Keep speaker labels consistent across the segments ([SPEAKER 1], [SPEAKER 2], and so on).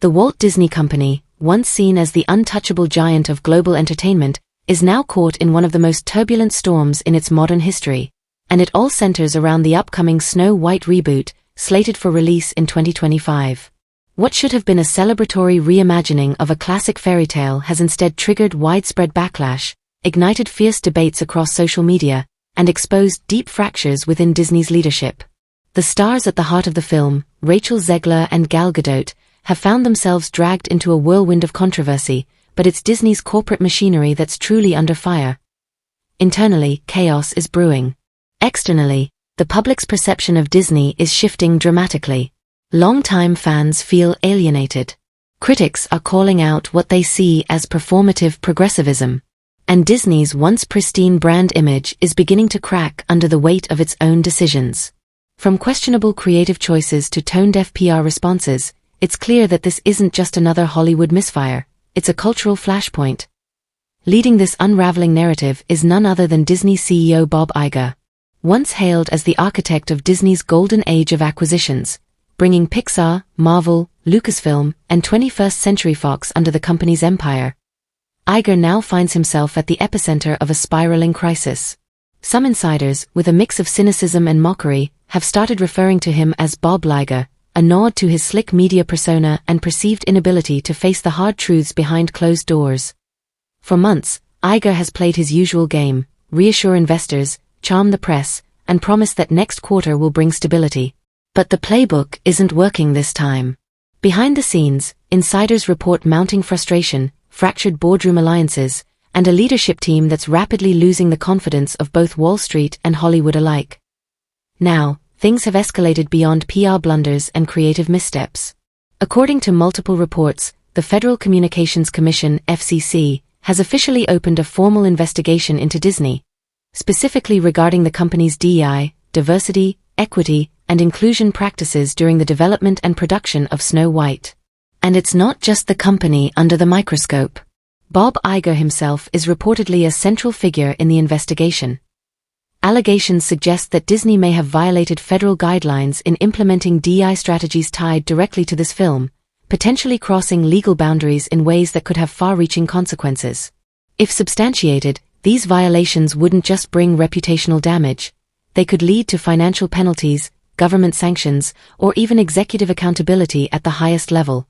[SPEAKER 1] The Walt Disney Company, once seen as the untouchable giant of global entertainment, is now caught in one of the most turbulent storms in its modern history. And it all centers around the upcoming Snow White reboot, slated for release in 2025. What should have been a celebratory reimagining of a classic fairy tale has instead triggered widespread backlash, ignited fierce debates across social media, and exposed deep fractures within Disney's leadership. The stars at the heart of the film, Rachel Zegler and Gal Gadot, have found themselves dragged into a whirlwind of controversy, but it's Disney's corporate machinery that's truly under fire. Internally, chaos is brewing. Externally, the public's perception of Disney is shifting dramatically. Longtime fans feel alienated. Critics are calling out what they see as performative progressivism. And Disney's once pristine brand image is beginning to crack under the weight of its own decisions. From questionable creative choices to tone-deaf PR responses, it's clear that this isn't just another Hollywood misfire, it's a cultural flashpoint. Leading this unraveling narrative is none other than Disney CEO Bob Iger. Once hailed as the architect of Disney's golden age of acquisitions, bringing Pixar, Marvel, Lucasfilm, and 21st Century Fox under the company's empire, Iger now finds himself at the epicenter of a spiraling crisis. Some insiders, with a mix of cynicism and mockery, have started referring to him as Bob Iger, a nod to his slick media persona and perceived inability to face the hard truths behind closed doors. For months, Iger has played his usual game, reassure investors, charm the press, and promise that next quarter will bring stability. But the playbook isn't working this time. Behind the scenes, insiders report mounting frustration, fractured boardroom alliances, and a leadership team that's rapidly losing the confidence of both Wall Street and Hollywood alike. Now, things have escalated beyond PR blunders and creative missteps. According to multiple reports, the Federal Communications Commission, FCC, has officially opened a formal investigation into Disney, specifically regarding the company's DEI, diversity, equity, and inclusion practices during the development and production of Snow White. And it's not just the company under the microscope. Bob Iger himself is reportedly a central figure in the investigation. Allegations suggest that Disney may have violated federal guidelines in implementing DEI strategies tied directly to this film, potentially crossing legal boundaries in ways that could have far-reaching consequences. If substantiated, these violations wouldn't just bring reputational damage. They could lead to financial penalties, government sanctions, or even executive accountability at the highest level.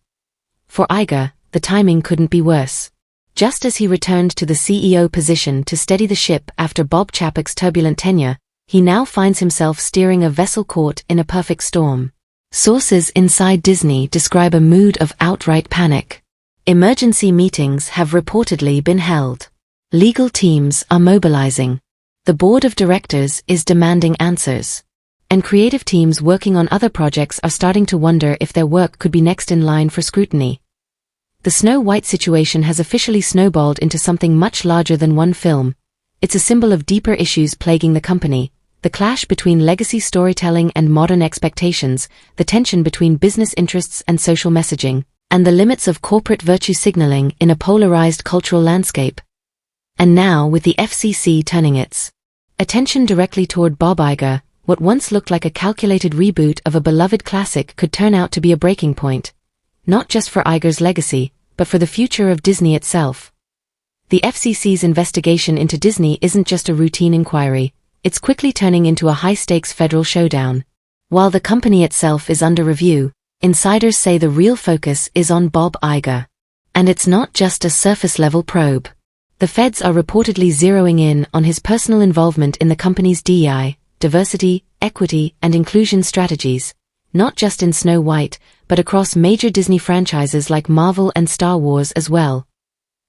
[SPEAKER 1] For Iger, the timing couldn't be worse. Just as he returned to the CEO position to steady the ship after Bob Chapek's turbulent tenure, he now finds himself steering a vessel caught in a perfect storm. Sources inside Disney describe a mood of outright panic. Emergency meetings have reportedly been held. Legal teams are mobilizing. The board of directors is demanding answers. And creative teams working on other projects are starting to wonder if their work could be next in line for scrutiny. The Snow White situation has officially snowballed into something much larger than one film. It's a symbol of deeper issues plaguing the company, the clash between legacy storytelling and modern expectations, the tension between business interests and social messaging, and the limits of corporate virtue signaling in a polarized cultural landscape. And now, with the FCC turning its attention directly toward Bob Iger, what once looked like a calculated reboot of a beloved classic could turn out to be a breaking point. Not just for Iger's legacy, but for the future of Disney itself. The FCC's investigation into Disney isn't just a routine inquiry, it's quickly turning into a high-stakes federal showdown. While the company itself is under review, insiders say the real focus is on Bob Iger. And it's not just a surface-level probe. The feds are reportedly zeroing in on his personal involvement in the company's DEI, diversity, equity, and inclusion strategies, not just in Snow White, but across major Disney franchises like Marvel and Star Wars as well.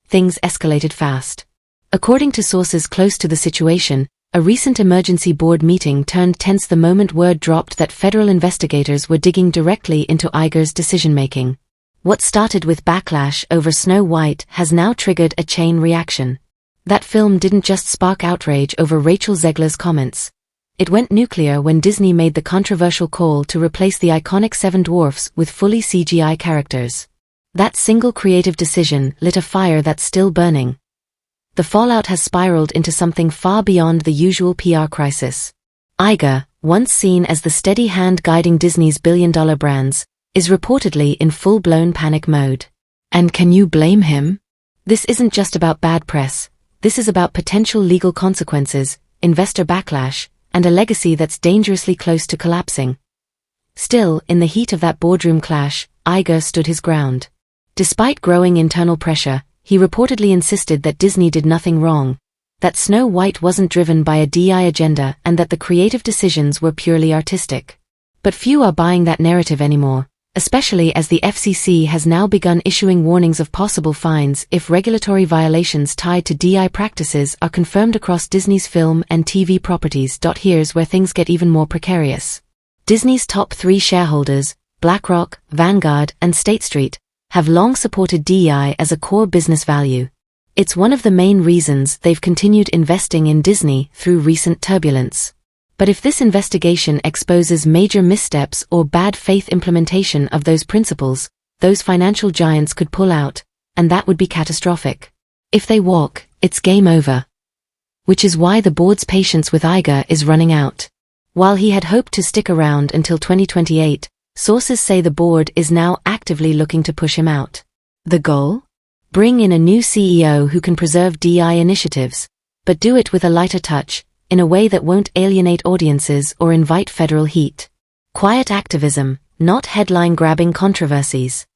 [SPEAKER 1] Things escalated fast. According to sources close to the situation, a recent emergency board meeting turned tense the moment word dropped that federal investigators were digging directly into Iger's decision-making. What started with backlash over Snow White has now triggered a chain reaction. That film didn't just spark outrage over Rachel Zegler's comments. It went nuclear when Disney made the controversial call to replace the iconic Seven Dwarfs with fully CGI characters. That single creative decision lit a fire that's still burning. The fallout has spiraled into something far beyond the usual PR crisis. Iger, once seen as the steady hand guiding Disney's billion-dollar brands, is reportedly in full-blown panic mode. And can you blame him? This isn't just about bad press. This is about potential legal consequences, investor backlash, and a legacy that's dangerously close to collapsing. Still, in the heat of that boardroom clash, Iger stood his ground. Despite growing internal pressure, he reportedly insisted that Disney did nothing wrong, that Snow White wasn't driven by a DI agenda and that the creative decisions were purely artistic. But few are buying that narrative anymore, especially as the FCC has now begun issuing warnings of possible fines if regulatory violations tied to DI practices are confirmed across Disney's film and TV properties. Here's where things get even more precarious. Disney's top 3 shareholders, BlackRock, Vanguard, and State Street, have long supported DEI as a core business value. It's one of the main reasons they've continued investing in Disney through recent turbulence. But if this investigation exposes major missteps or bad faith implementation of those principles, those financial giants could pull out, and that would be catastrophic. If they walk, it's game over. Which is why the board's patience with Iger is running out. While he had hoped to stick around until 2028, sources say the board is now actively looking to push him out. The goal? Bring in a new CEO who can preserve DI initiatives, but do it with a lighter touch, in a way that won't alienate audiences or invite federal heat. Quiet activism, not headline-grabbing controversies.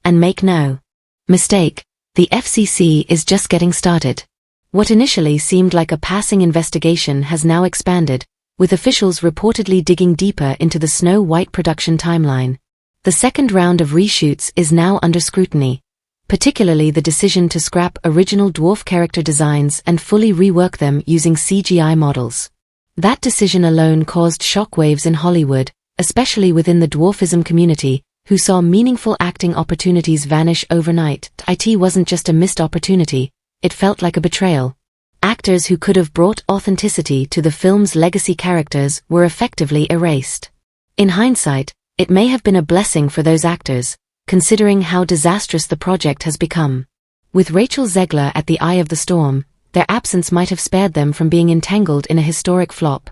[SPEAKER 1] And make no mistake, the FCC is just getting started. What initially seemed like a passing investigation has now expanded, with officials reportedly digging deeper into the Snow White production timeline. The second round of reshoots is now under scrutiny, particularly the decision to scrap original dwarf character designs and fully rework them using CGI models. That decision alone caused shockwaves in Hollywood, especially within the dwarfism community, who saw meaningful acting opportunities vanish overnight. It wasn't just a missed opportunity, it felt like a betrayal. Actors who could have brought authenticity to the film's legacy characters were effectively erased. In hindsight, it may have been a blessing for those actors, considering how disastrous the project has become. With Rachel Zegler at the eye of the storm, their absence might have spared them from being entangled in a historic flop.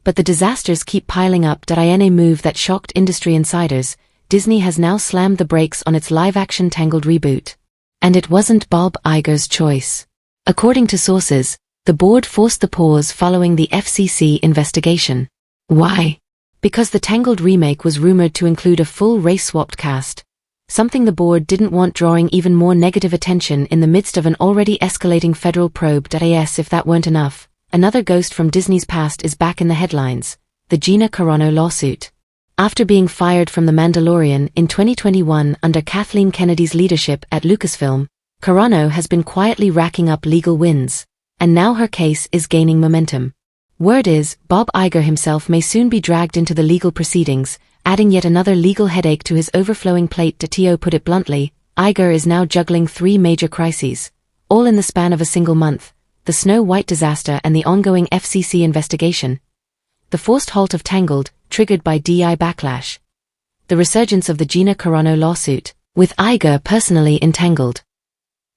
[SPEAKER 1] But the disasters keep piling up. In a move that shocked industry insiders, Disney has now slammed the brakes on its live-action Tangled reboot. And it wasn't Bob Iger's choice. According to sources, the board forced the pause following the FCC investigation. Why? Because the Tangled remake was rumored to include a full race-swapped cast, something the board didn't want drawing even more negative attention in the midst of an already escalating federal probe. If that weren't enough, another ghost from Disney's past is back in the headlines, the Gina Carano lawsuit. After being fired from The Mandalorian in 2021 under Kathleen Kennedy's leadership at Lucasfilm, Carano has been quietly racking up legal wins, and now her case is gaining momentum. Word is, Bob Iger himself may soon be dragged into the legal proceedings, adding yet another legal headache to his overflowing plate. To put it bluntly, Iger is now juggling 3 major crises, all in the span of a single month: the Snow White disaster and the ongoing FCC investigation, the forced halt of Tangled, triggered by DI backlash, the resurgence of the Gina Carano lawsuit, with Iger personally entangled.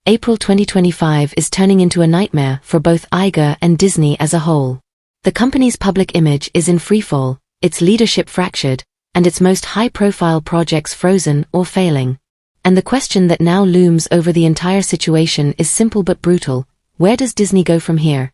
[SPEAKER 1] April 2025 is turning into a nightmare for both Iger and Disney as a whole. The company's public image is in freefall, its leadership fractured, and its most high-profile projects frozen or failing. And the question that now looms over the entire situation is simple but brutal: where does Disney go from here?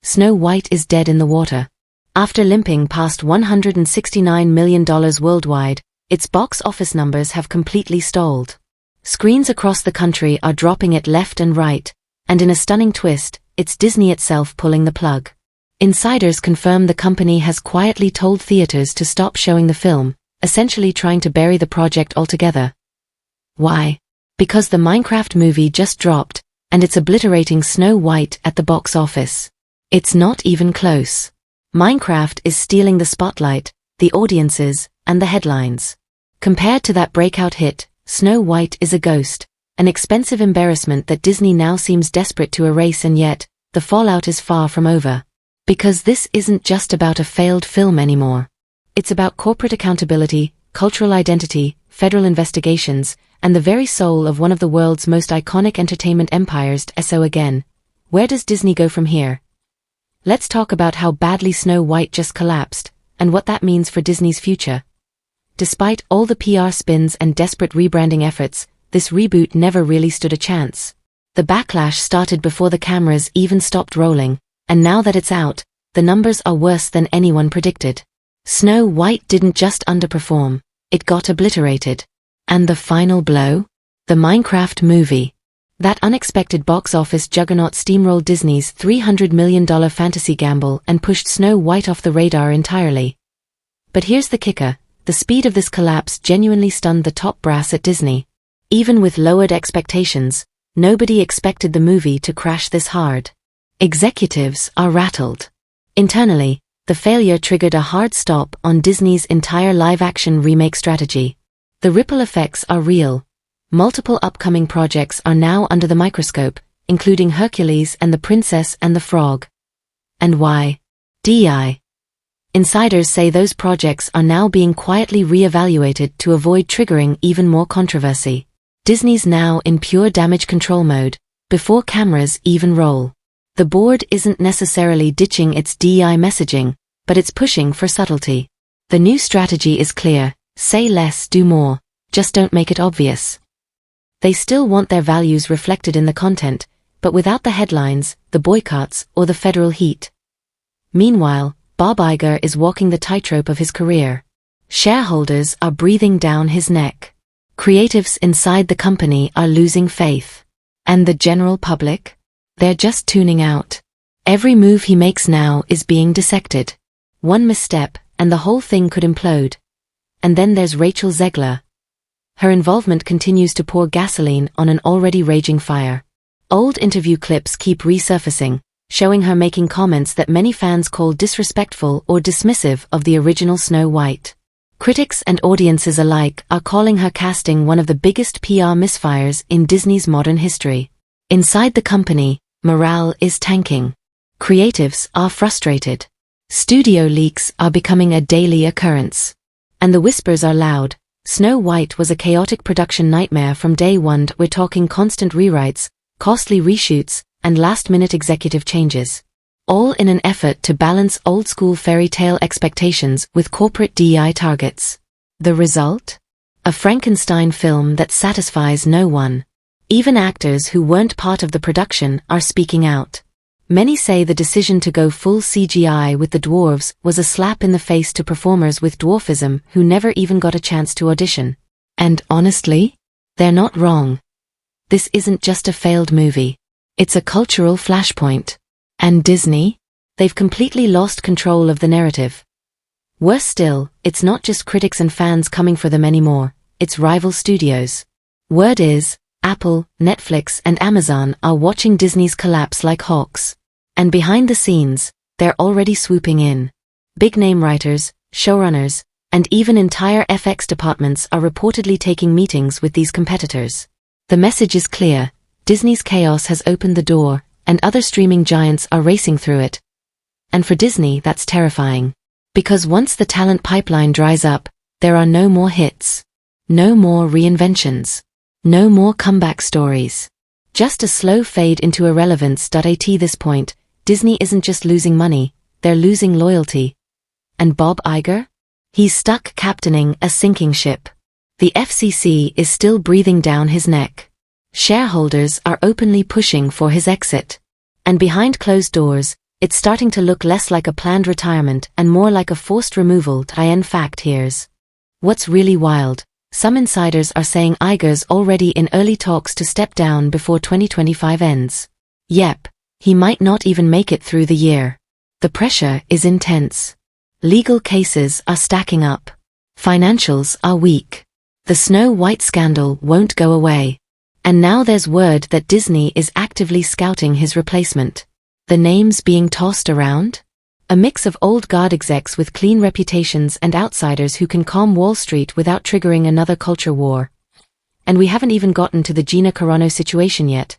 [SPEAKER 1] Snow White is dead in the water. After limping past $169 million worldwide, its box office numbers have completely stalled. Screens across the country are dropping it left and right, and in a stunning twist, it's Disney itself pulling the plug. Insiders confirm the company has quietly told theaters to stop showing the film, essentially trying to bury the project altogether. Why? Because the Minecraft movie just dropped, and it's obliterating Snow White at the box office. It's not even close. Minecraft is stealing the spotlight, the audiences, and the headlines. Compared to that breakout hit, Snow White is a ghost, an expensive embarrassment that Disney now seems desperate to erase, and yet, the fallout is far from over. Because this isn't just about a failed film anymore. It's about corporate accountability, cultural identity, federal investigations, and the very soul of one of the world's most iconic entertainment empires. So again, where does Disney go from here? Let's talk about how badly Snow White just collapsed, and what that means for Disney's future. despite all the PR spins and desperate rebranding efforts, this reboot never really stood a chance. The backlash started before the cameras even stopped rolling, and now that it's out, the numbers are worse than anyone predicted. Snow White didn't just underperform, it got obliterated. And the final blow? The Minecraft movie. That unexpected box office juggernaut steamrolled Disney's $300 million fantasy gamble and pushed Snow White off the radar entirely. But here's the kicker, the speed of this collapse genuinely stunned the top brass at Disney. Even with lowered expectations, nobody expected the movie to crash this hard. Executives are rattled. Internally, the failure triggered a hard stop on Disney's entire live-action remake strategy. The ripple effects are real. Multiple upcoming projects are now under the microscope, including Hercules and the Princess and the Frog. And why? DI. Insiders say those projects are now being quietly re-evaluated to avoid triggering even more controversy. Disney's now in pure damage control mode, before cameras even roll. The board isn't necessarily ditching its DI messaging, but it's pushing for subtlety. The new strategy is clear, say less, do more, just don't make it obvious. They still want their values reflected in the content, but without the headlines, the boycotts, or the federal heat. Meanwhile, Bob Iger is walking the tightrope of his career. Shareholders are breathing down his neck. Creatives inside the company are losing faith. And the general public? They're just tuning out. Every move he makes now is being dissected. One misstep, and the whole thing could implode. And then there's Rachel Zegler. Her involvement continues to pour gasoline on an already raging fire. Old interview clips keep resurfacing, showing her making comments that many fans call disrespectful or dismissive of the original Snow White. Critics and audiences alike are calling her casting one of the biggest PR misfires in Disney's modern history. Inside the company, morale is tanking. Creatives are frustrated. Studio leaks are becoming a daily occurrence. And the whispers are loud. Snow White was a chaotic production nightmare from day one. We're talking constant rewrites, costly reshoots, and last-minute executive changes. All in an effort to balance old-school fairy tale expectations with corporate DEI targets. The result? A Frankenstein film that satisfies no one. Even actors who weren't part of the production are speaking out. Many say the decision to go full CGI with the dwarves was a slap in the face to performers with dwarfism who never even got a chance to audition. And honestly, they're not wrong. This isn't just a failed movie. It's a cultural flashpoint. And Disney? They've completely lost control of the narrative. Worse still, it's not just critics and fans coming for them anymore, it's rival studios. Word is, Apple, Netflix, and Amazon are watching Disney's collapse like hawks. And behind the scenes, they're already swooping in. Big-name writers, showrunners, and even entire FX departments are reportedly taking meetings with these competitors. The message is clear, Disney's chaos has opened the door, and other streaming giants are racing through it. And for Disney, that's terrifying. Because once the talent pipeline dries up, there are no more hits. No more reinventions. No more comeback stories. Just a slow fade into irrelevance. At this point, Disney isn't just losing money, they're losing loyalty. And Bob Iger? He's stuck captaining a sinking ship. The FCC is still breathing down his neck. Shareholders are openly pushing for his exit. And behind closed doors, it's starting to look less like a planned retirement and more like a forced removal. In fact, here's what's really wild. Some insiders are saying Iger's already in early talks to step down before 2025 ends. Yep, he might not even make it through the year. The pressure is intense. Legal cases are stacking up. Financials are weak. The Snow White scandal won't go away. And now there's word that Disney is actively scouting his replacement. The names being tossed around? A mix of old guard execs with clean reputations and outsiders who can calm Wall Street without triggering another culture war. And we haven't even gotten to the Gina Carano situation yet.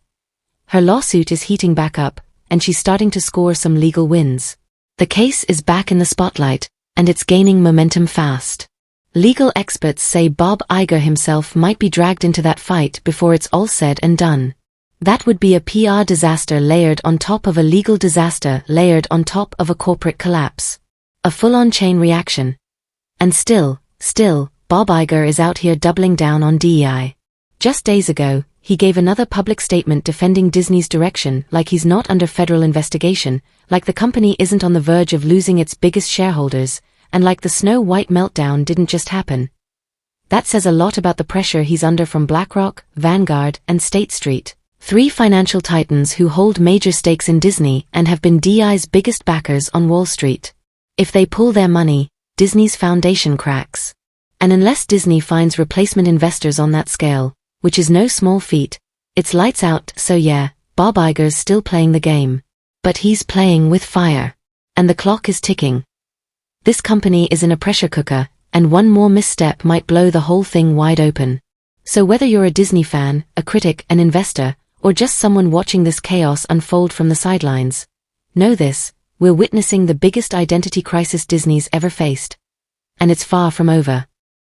[SPEAKER 1] Her lawsuit is heating back up, and she's starting to score some legal wins. The case is back in the spotlight, and it's gaining momentum fast. Legal experts say Bob Iger himself might be dragged into that fight before it's all said and done. That would be a PR disaster layered on top of a legal disaster layered on top of a corporate collapse. A full-on chain reaction. And still, Bob Iger is out here doubling down on DEI. Just days ago, he gave another public statement defending Disney's direction, like he's not under federal investigation, like the company isn't on the verge of losing its biggest shareholders, and like the Snow White meltdown didn't just happen. That says a lot about the pressure he's under from BlackRock, Vanguard, and State Street, three financial titans who hold major stakes in Disney and have been DEI's biggest backers on Wall Street. If they pull their money, Disney's foundation cracks. And unless Disney finds replacement investors on that scale, which is no small feat, it's lights out. So yeah, Bob Iger's still playing the game. But he's playing with fire. And the clock is ticking. This company is in a pressure cooker, and one more misstep might blow the whole thing wide open. So whether you're a Disney fan, a critic, an investor, or just someone watching this chaos unfold from the sidelines, know this: we're witnessing the biggest identity crisis Disney's ever faced. And it's far from over.